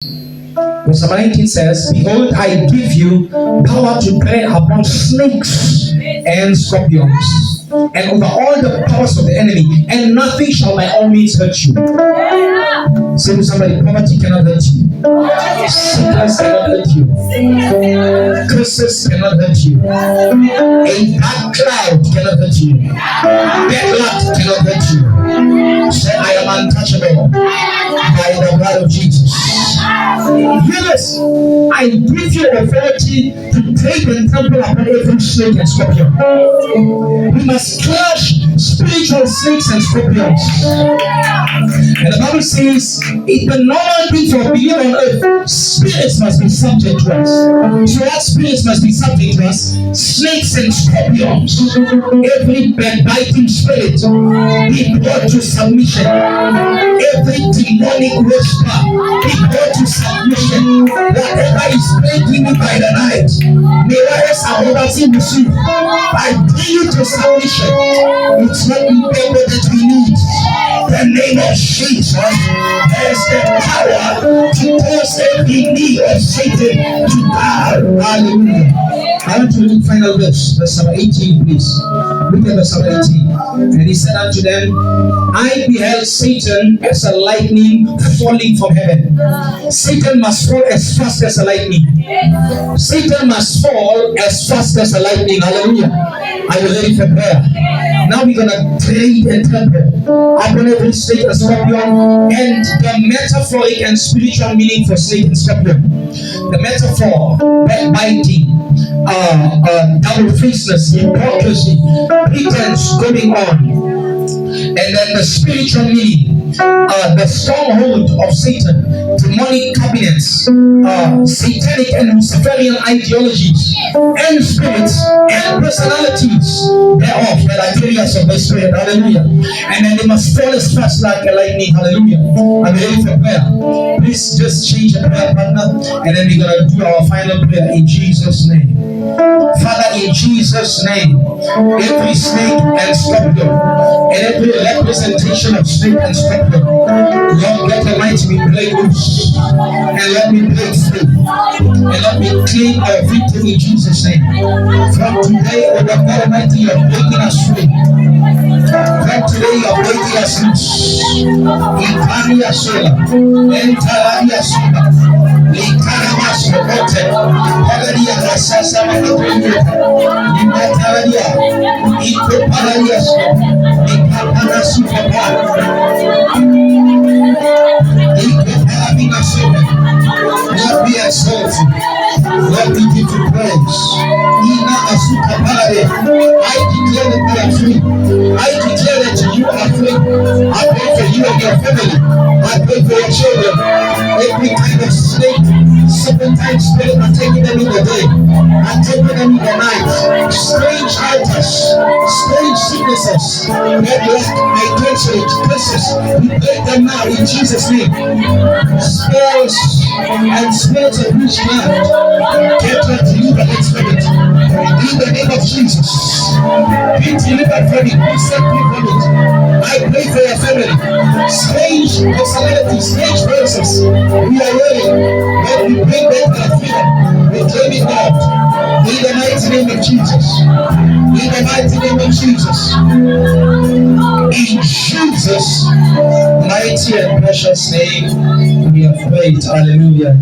Verse 19 says, behold, I give you power to tread upon snakes and scorpions, and over all the powers of the enemy, and nothing shall by all means hurt you. Say to somebody, poverty cannot hurt you. Sickness cannot hurt you. Curses cannot hurt you. A dark cloud cannot hurt you. Bad luck cannot hurt you. Say, I am untouchable by the blood of Jesus. Yes, I give you authority to take and trample upon every snake and scorpion. We must crush spiritual snakes and scorpions. And the Bible says, it's the normal thing for being on earth. Spirits must be subject to us. So what spirits must be subject to us? Snakes and scorpions. Every backbiting spirit be brought to submission. Every demonic whisper be brought to submission. Whatever is plaguing you by the night, may rise and oversee the soup. I bring you to submission. It's not the paper that we need. The name of Jesus has the power to cause every knee of Satan to bow. Hallelujah. I want to read final verse number 18, please. Look at verse number 18. And he said unto them, I beheld Satan as a lightning falling from heaven. Satan must fall as fast as a lightning. Satan must fall as fast as a lightning. Hallelujah. Are you ready for prayer? Now we're going to trade and trample upon every snake and scorpion, and the metaphoric and spiritual meaning for snake and scorpion. The metaphor, backbiting, double-facedness, hypocrisy, pretense going on. And then the spiritual meaning, the stronghold of Satan, demonic cabinets, satanic and Luciferian ideologies, and spirits and personalities thereof that are carriers of the Spirit. Hallelujah. And then they must fall as fast like a lightning. Hallelujah. Are you ready for prayer? Please just change your prayer partner, and then we're going to do our final prayer in Jesus' name. Father, in Jesus' name, every snake and scorpion, and every representation of snake and scorpion, Lord, let Almighty me break loose, and let me break free, and let me claim our victory in Jesus' name. From today, O Lord God Almighty, you are breaking us free. From today, you are breaking us loose. Italia sola, Entalia sola. Ikaramas kote, pagaria rasasa makatunyo, imataria, ikopararia so, ikaparasu papa, ikoparabina so. Lord, we exalt you. Lord, we give you praise. Ina asuka pare. I declare that we are free. I declare that you are free. I pray for you and your family. I pray for your children. Every kind of snake, serpentine spirit are taking them in the day, and taking them in the night. Strange altars, strange sicknesses, red luck, identity, curses. We break them now in Jesus' name. Spells and spirits of witchcraft, get to deliver that spirit. In the name of Jesus, be delivered from it, be set free from it. I pray for your family. Strange personalities, strange verses. We are ready. When we bring back our freedom, we claim it now. In the mighty name of Jesus. In the mighty name of Jesus. In Jesus' mighty and precious name, we have prayed. Hallelujah.